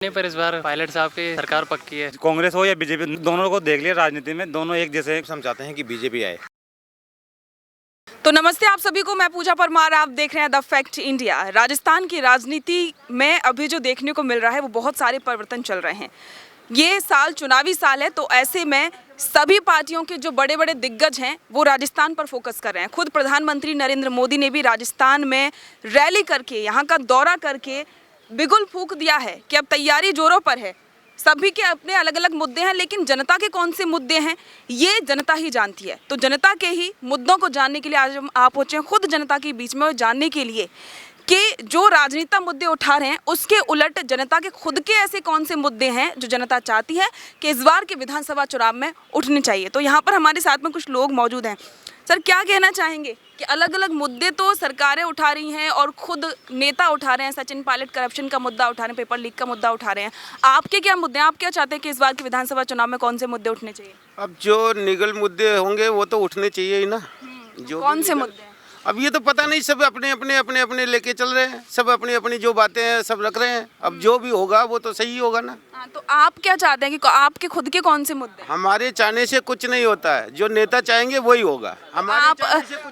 नहीं, पर इस बार पायलट साहब की सरकार पक्की है। कांग्रेस हो या बीजेपी, दोनों को देख लिया राजनीति में, दोनों एक जैसे। हम चाहते हैं कि बीजेपी आए। तो नमस्ते आप सभी को, मैं पूजा परमार, आप देख रहे हैं द फैक्ट इंडिया। राजस्थान की राजनीति में अभी जो देखने को मिल रहा है वो बहुत सारे परिवर्तन चल रहे हैं। ये साल चुनावी साल है, तो ऐसे में सभी पार्टियों के जो बड़े बड़े दिग्गज हैं वो राजस्थान पर फोकस कर रहे हैं। खुद प्रधानमंत्री नरेंद्र मोदी ने भी राजस्थान में रैली करके, यहाँ का दौरा करके बिगुल फूंक दिया है कि अब तैयारी जोरों पर है। सभी के अपने अलग अलग मुद्दे हैं, लेकिन जनता के कौन से मुद्दे हैं ये जनता ही जानती है। तो जनता के ही मुद्दों को जानने के लिए आज हम आप पहुंचे हैं खुद जनता के बीच में, और जानने के लिए कि जो राजनीतिक मुद्दे उठा रहे हैं उसके उलट जनता के खुद के ऐसे कौन से मुद्दे हैं जो जनता चाहती है कि इस बार के विधानसभा चुनाव में उठने चाहिए। तो यहाँ पर हमारे साथ में कुछ लोग मौजूद हैं। सर, क्या कहना चाहेंगे कि अलग अलग मुद्दे तो सरकारें उठा रही हैं और खुद नेता उठा रहे हैं, सचिन पायलट करप्शन का मुद्दा उठा रहे हैं, पेपर लीक का मुद्दा उठा रहे हैं, आपके क्या मुद्दे हैं? आप क्या चाहते हैं कि इस बार के विधानसभा चुनाव में कौन से मुद्दे उठने चाहिए? अब जो निगल मुद्दे होंगे वो तो उठने चाहिए ही ना। जो कौन से मुद्दे हैं? अब ये तो पता नहीं, सब अपने अपने लेके चल रहे हैं, सब अपनी अपनी जो बातें हैं सब रख रहे हैं। अब जो भी होगा वो तो सही होगा ना। तो आप क्या चाहते हैं कि आपके खुद के कौन से मुद्दे हैं? हमारे चाहने से कुछ नहीं होता है, जो नेता चाहेंगे वही होगा। आप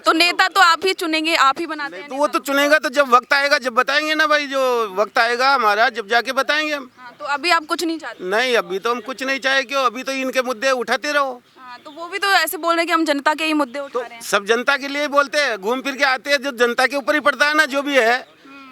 तो नेता तो आप ही चुनेंगे, आप ही बनाते हैं। तो वो तो चुनेगा तो जब वक्त आएगा, जब बताएंगे ना भाई, जो वक्त आएगा हमारा जब जाके बताएंगे हम। तो अभी आप कुछ नहीं चाहते? नहीं, अभी तो हम कुछ नहीं चाहे। क्यों? अभी तो इनके मुद्दे उठाते रहो। तो वो भी तो ऐसे बोल रहे हैं कि हम जनता के ही मुद्दे उठा रहे हैं। सब जनता के लिए बोलते हैं, घूम फिर के आते हैं, जो जनता के ऊपर ही पड़ता है ना, जो भी है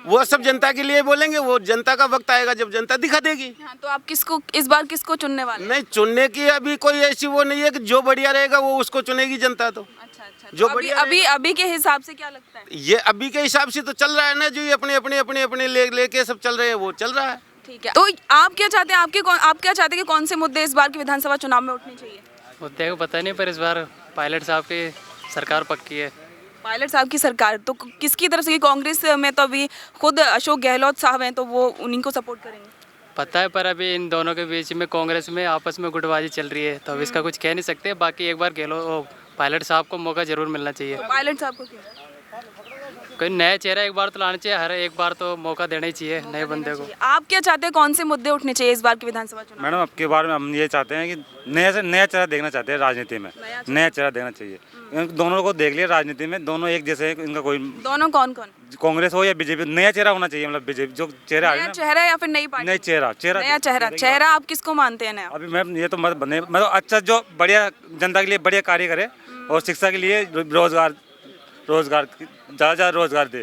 वो सब जनता के लिए बोलेंगे। वो जनता का वक्त आएगा जब जनता दिखा देगी। तो आप किसको इस बार किसको चुनने वाले हैं? नहीं, चुनने की अभी कोई ऐसी वो नहीं है कि जो बढ़िया रहेगा वो उसको चुनेगी जनता। तो अच्छा, जो तो अभी के हिसाब से क्या लगता है? ये अभी के हिसाब से तो चल रहा है ना, जो ये अपने लेके सब चल रहे हैं वो चल रहा है। ठीक है, तो आप क्या चाहते हैं? आप क्या चाहते हैं कि कौन से मुद्दे इस बार के विधानसभा चुनाव में उठने चाहिए? मुद्दे को पता नहीं, पर इस बार पायलट साहब की सरकार पक्की है। पायलट साहब की सरकार तो किसकी तरफ से? कि कांग्रेस में तो अभी खुद अशोक गहलोत साहब हैं, तो वो उन्हीं को सपोर्ट करेंगे। पता है, पर अभी इन दोनों के बीच में कांग्रेस में आपस में गुटबाजी चल रही है, तो अब इसका कुछ कह नहीं सकते। बाकी एक बार पायलट साहब को मौका जरूर मिलना चाहिए। तो पायलट साहब को क्यों? कोई नया चेहरा एक बार तो लाना चाहिए, हर एक बार तो मौका देना ही चाहिए नए बंदे को। आप क्या चाहते हैं, कौन से मुद्दे उठने चाहिए इस बार के विधानसभा चुनाव? मैडम, अब के बारे में हम ये चाहते हैं कि नया चेहरा देखना चाहते हैं राजनीति में, नया चेहरा देखना चाहिए। दोनों को देख लिया राजनीति में, दोनों एक जैसे, इनका कोई दोनों कौन कौन? कांग्रेस हो या बीजेपी, नया चेहरा होना चाहिए। मतलब बीजेपी जो चेहरा है नया ना, चेहरा या फिर नई पार्टी? नया चेहरा नया चेहरा आप किसको मानते हैं नया? अभी मैम ये तो मतलब अच्छा, जो बढ़िया जनता के लिए बढ़िया कार्य करे और शिक्षा के लिए रोजगार ज़्यादा रोजगार दे।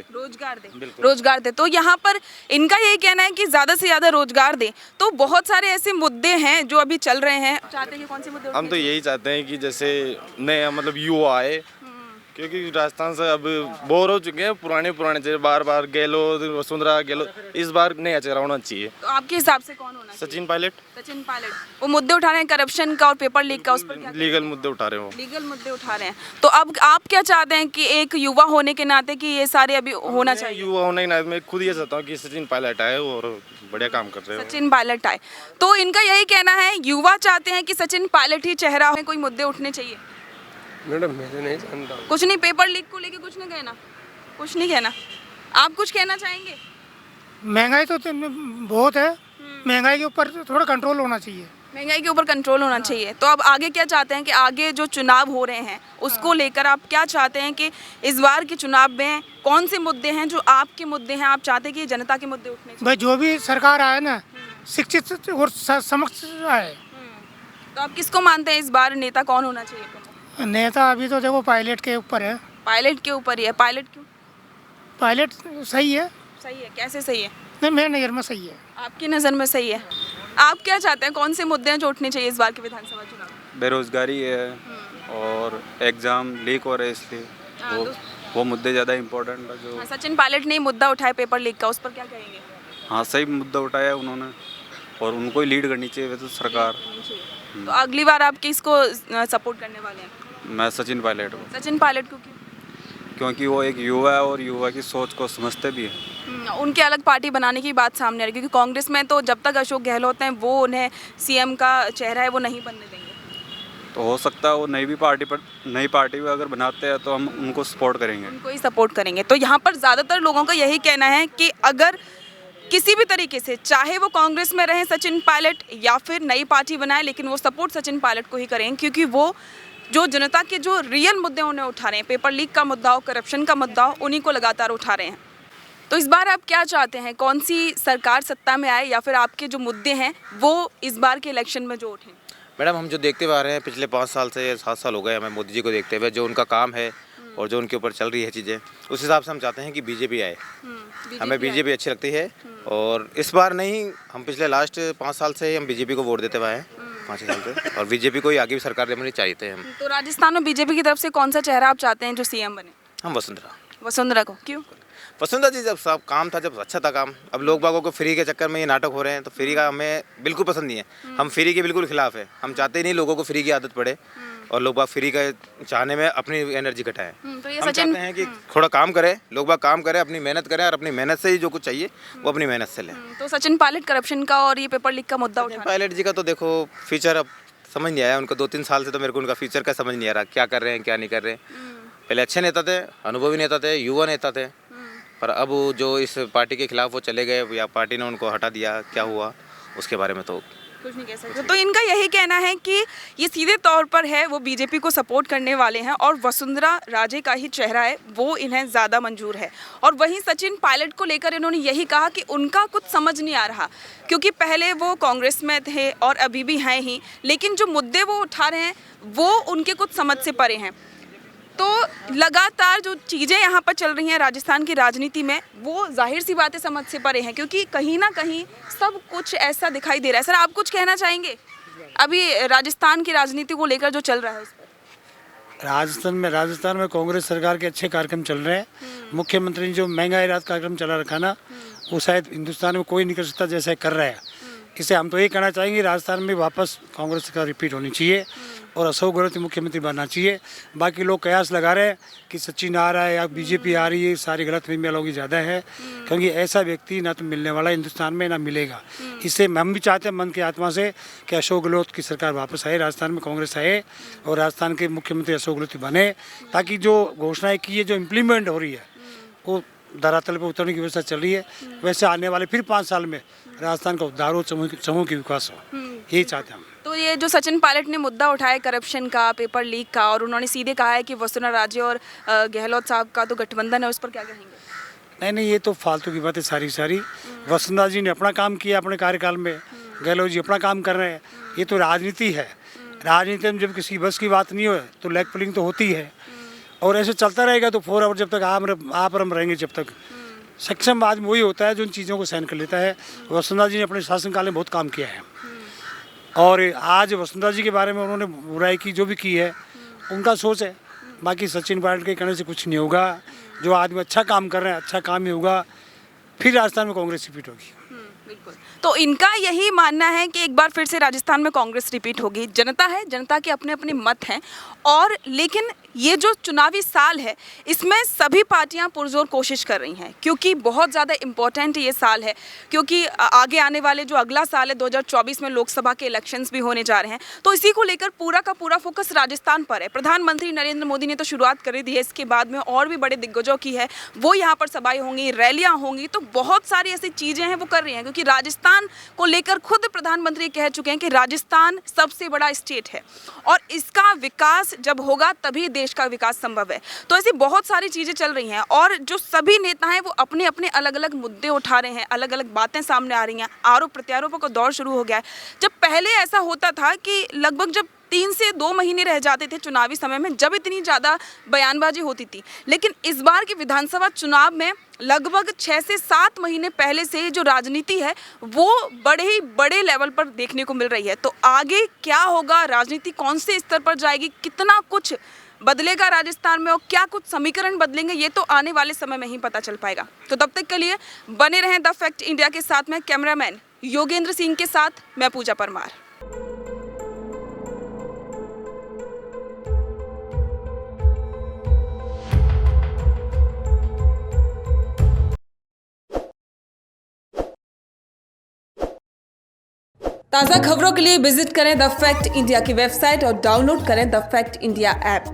रोजगार दे। तो यहाँ पर इनका यही कहना है कि ज़्यादा से ज़्यादा रोजगार दे। तो बहुत सारे ऐसे मुद्दे हैं जो अभी चल रहे हैं। चाहते हैं कि कौन से मुद्दे? हम तो यही चाहते हैं कि जैसे नया मतलब युवा आए, क्योंकि राजस्थान से अब बोर हो चुके हैं। पुराने चेहरे बार गहलोत, वसुंधरा गहलोत, इस बार नया चेहरा होना चाहिए। तो आपके हिसाब से कौन होना चाहिए? सचिन पायलट। सचिन पायलट वो मुद्दे उठा रहे हैं करप्शन का और पेपर लीक का, उस पर क्या? लीगल मुद्दे उठा रहे हो। लीगल मुद्दे उठा रहे हैं। तो अब आप क्या चाहते हैं कि एक युवा होने के नाते कि ये सारे अभी होना चाहिए? युवा होने के नाते मैं खुद ये चाहता हूँ कि सचिन पायलट आए और बढ़िया काम कर रहे हो। सचिन पायलट आए। तो इनका यही कहना है, युवा चाहते हैं कि सचिन पायलट ही चेहरा हो, कोई मुद्दे उठने चाहिए। मैडम, मैं नहीं जानता। कुछ नहीं, पेपर लीक को लेके कुछ नहीं कहना, कुछ नहीं कहना। आप कुछ कहना चाहेंगे? महंगाई तो बहुत है, महंगाई के ऊपर थोड़ा कंट्रोल होना चाहिए। महंगाई के ऊपर कंट्रोल होना चाहिए। तो अब आगे क्या चाहते हैं कि आगे जो चुनाव हो रहे हैं उसको लेकर आप क्या चाहते हैं कि इस बार के चुनाव में कौन से मुद्दे हैं जो आपके मुद्दे हैं, आप चाहते हैं कि जनता के मुद्दे उठने चाहिए? भाई, जो भी सरकार आए ना, शिक्षित और समक्ष आए। तो आप किसको मानते हैं इस बार नेता कौन होना चाहिए? नेता अभी तो देखो पायलट के ऊपर है। पायलट के ऊपर ही है। पायलट क्यों? पायलट सही है। सही है? कैसे सही है? नहीं, मेरी नज़र में सही है। आपकी नज़र में सही है। आप क्या चाहते हैं, कौन से मुद्दे हैं जो उठने चाहिए इस बार के विधानसभा चुनाव? बेरोजगारी है और एग्ज़ाम लीक हो रहे हैं, इसलिए वो मुद्दे ज़्यादा इम्पोर्टेंट है। जो सचिन पायलट ने मुद्दा उठाया पेपर लीक का, उस पर क्या कहेंगे? हाँ, सही मुद्दा उठाया है उन्होंने और उनको ही लीड करनी चाहिए वैसे सरकार। तो अगली बार आप किसको सपोर्ट करने वाले हैं? मैं सचिन पायलट को। सचिन पायलट को क्यों? क्योंकि वो एक युवा है और युवा की सोच को समझते भी हैं। उनके अलग पार्टी बनाने की बात सामने आ रही है, क्योंकि कांग्रेस में तो जब तक अशोक गहलोत हैं वो उन्हें सीएम का चेहरा है वो नहीं बनने देंगे। तो हो सकता है वो नई पार्टी भी अगर बनाते हैं तो हम उनको सपोर्ट करेंगे। उनको ही सपोर्ट करेंगे। तो यहाँ पर ज़्यादातर लोगों का यही कहना है कि अगर किसी भी तरीके से, चाहे वो कांग्रेस में रहें सचिन पायलट या फिर नई पार्टी बनाए, लेकिन वो सपोर्ट सचिन पायलट को ही करें, क्योंकि वो जो जनता के जो रियल मुद्दे उन्हें उठा रहे हैं, पेपर लीक का मुद्दा हो, करप्शन का मुद्दा हो, उन्हीं को लगातार उठा रहे हैं। तो इस बार आप क्या चाहते हैं, कौन सी सरकार सत्ता में आए या फिर आपके जो मुद्दे हैं वो इस बार के इलेक्शन में जो उठें? मैडम, हम जो देखते हुए आ रहे हैं पिछले 5 साल से 7 साल हो गए हमें मोदी जी को देखते हुए, जो उनका काम है और जो उनके ऊपर चल रही है चीज़ें, उस हिसाब से हम चाहते हैं कि बीजेपी आए। हमें बीजेपी अच्छी लगती है और इस बार नहीं, हम पिछले लास्ट 5 साल से हम बीजेपी को वोट देते हुए हैं, 5 साल से, और बीजेपी को ही आगे भी सरकार बननी चाहते हैं हम। तो राजस्थान में बीजेपी की तरफ से कौन सा चेहरा आप चाहते हैं जो सीएम बने? हम वसुंधरा को। क्यों? वसुंधरा जी, जब सब काम था, जब अच्छा था काम, अब लोग बागों को फ्री के चक्कर में ये नाटक हो रहे हैं, तो फ्री का हमें बिल्कुल पसंद नहीं है। हम फ्री के बिल्कुल खिलाफ है। हम चाहते ही नहीं लोगों को फ्री की आदत पड़े और लोग बाग फ्री का चाहने में अपनी एनर्जी घटाएं। तो ये हम चाहते हैं कि थोड़ा काम करें, लोग बाग काम करें, अपनी मेहनत करें और अपनी मेहनत से ही जो कुछ चाहिए वो अपनी मेहनत से लें। तो सचिन पायलट करप्शन का और ये पेपर लीक का मुद्दा उठा रहे हैं। पायलट जी का तो देखो फ्यूचर अब समझ नहीं आया उनको। 2-3 साल से तो मेरे को उनका फ्यूचर का समझ नहीं आ रहा, क्या कर रहे हैं क्या नहीं कर रहे हैं। पहले अच्छे नेता थे, अनुभवी नेता थे, युवा नेता थे, पर अब जो इस पार्टी के खिलाफ वो चले गए या पार्टी ने उनको हटा दिया, क्या हुआ उसके बारे में तो कुछ नहीं कह सकते। तो इनका यही कहना है कि ये सीधे तौर पर है, वो बीजेपी को सपोर्ट करने वाले हैं और वसुंधरा राजे का ही चेहरा है, वो इन्हें ज़्यादा मंजूर है। और वहीं सचिन पायलट को लेकर इन्होंने यही कहा कि उनका कुछ समझ नहीं आ रहा, क्योंकि पहले वो कांग्रेस में थे और अभी भी हैं ही, लेकिन जो मुद्दे वो उठा रहे हैं वो उनके कुछ समझ से परे हैं। तो लगातार जो चीज़ें यहाँ पर चल रही हैं राजस्थान की राजनीति में, वो जाहिर सी बातें समझ से परे हैं, क्योंकि कहीं ना कहीं सब कुछ ऐसा दिखाई दे रहा है। सर, आप कुछ कहना चाहेंगे अभी राजस्थान की राजनीति को लेकर जो चल रहा है उस पर? राजस्थान में कांग्रेस सरकार के अच्छे कार्यक्रम चल रहे हैं। मुख्यमंत्री ने जो महंगाई राहत कार्यक्रम चला रखा ना, वो शायद हिंदुस्तान में कोई नहीं कर सकता जैसे कर रहा है। इसे हम तो ये कहना चाहेंगे राजस्थान में वापस कांग्रेस का रिपीट होनी चाहिए और अशोक गहलोत मुख्यमंत्री बनना चाहिए। बाकी लोग कयास लगा रहे हैं कि सचिन आ रहा है या बीजेपी आ रही है, सारी गलतफहमी लोगों की ज़्यादा है, क्योंकि ऐसा व्यक्ति ना तो मिलने वाला हिंदुस्तान में ना मिलेगा। इससे हम भी चाहते हैं मन की आत्मा से कि अशोक गहलोत की सरकार वापस आए, राजस्थान में कांग्रेस आए और राजस्थान के मुख्यमंत्री अशोक गहलोत बने, ताकि जो घोषणाएँ की है, जो इम्प्लीमेंट हो रही है, वो धरातल पर उतरने की व्यवस्था चल रही है। वैसे आने वाले फिर 5 साल में राजस्थान का उद्धार हो, समूह की विकास हो, यही चाहते हैं हम। तो ये जो सचिन पायलट ने मुद्दा उठाया करप्शन का, पेपर लीक का, और उन्होंने सीधे कहा है कि वसुंधरा राजे और गहलोत साहब का तो गठबंधन है, उस पर क्या कहेंगे? नहीं, ये तो फालतू की बातें सारी। वसुंधरा जी ने अपना काम किया अपने कार्यकाल में, गहलोत जी अपना काम कर रहे हैं। ये तो राजनीति है। राजनीति में जब किसी बस की बात नहीं हो तो लेग पुलिंग तो होती है, और ऐसे चलता रहेगा तो 4 आवर जब तक आप हम रहेंगे, जब तक सक्षम आदमी वही होता है जो इन चीज़ों को सहन कर लेता है। वसुंधरा जी ने अपने शासनकाल में बहुत काम किया है, और आज वसुंधरा जी के बारे में उन्होंने बुराई की जो भी की है उनका सोच है। बाकी सचिन पायलट के कहने से कुछ नहीं होगा। जो आदमी अच्छा काम कर रहे हैं, अच्छा काम ही होगा, फिर राजस्थान में कांग्रेस रिपीट होगी। बिल्कुल। तो इनका यही मानना है कि एक बार फिर से राजस्थान में कांग्रेस रिपीट होगी। जनता है, जनता के अपने अपने मत हैं, और लेकिन ये जो चुनावी साल है इसमें सभी पार्टियां पुरजोर कोशिश कर रही हैं, क्योंकि बहुत ज़्यादा इम्पोर्टेंट ये साल है, क्योंकि आगे आने वाले जो अगला साल है 2024 में लोकसभा के इलेक्शंस भी होने जा रहे हैं। तो इसी को लेकर पूरा का पूरा फोकस राजस्थान पर है। प्रधानमंत्री नरेंद्र मोदी ने तो शुरुआत कर दी है, इसके बाद में और भी बड़े दिग्गजों की है, वो यहाँ पर सभाएं होंगी, रैलियाँ होंगी, तो बहुत सारी ऐसी चीज़ें हैं वो कर रही हैं, क्योंकि राजस्थान को लेकर खुद प्रधानमंत्री कह चुके हैं कि राजस्थान सबसे बड़ा स्टेट है और इसका विकास जब होगा तभी देश का विकास संभव है। तो ऐसी बहुत सारी चीज़ें चल रही हैं, और जो सभी नेता हैं वो अपने अपने अलग अलग मुद्दे उठा रहे हैं, अलग अलग बातें सामने आ रही हैं, आरोप प्रत्यारोपों का दौर शुरू हो गया है। जब पहले ऐसा होता था कि लगभग जब 3 से 2 महीने रह जाते थे चुनावी समय में, जब इतनी ज़्यादा बयानबाजी होती थी, लेकिन इस बार के विधानसभा चुनाव में लगभग 6 से 7 महीने पहले से जो राजनीति है वो बड़े ही बड़े लेवल पर देखने को मिल रही है। तो आगे क्या होगा, राजनीति कौन से स्तर पर जाएगी, कितना कुछ बदलेगा राजस्थान में और क्या कुछ समीकरण बदलेंगे, ये तो आने वाले समय में ही पता चल पाएगा। तो तब तक के लिए बने रहें द फैक्ट इंडिया के साथ में कैमरामैन योगेंद्र सिंह के साथ मैं पूजा परमार। ताज़ा खबरों के लिए विजिट करें द फैक्ट इंडिया की वेबसाइट और डाउनलोड करें द फैक्ट इंडिया ऐप।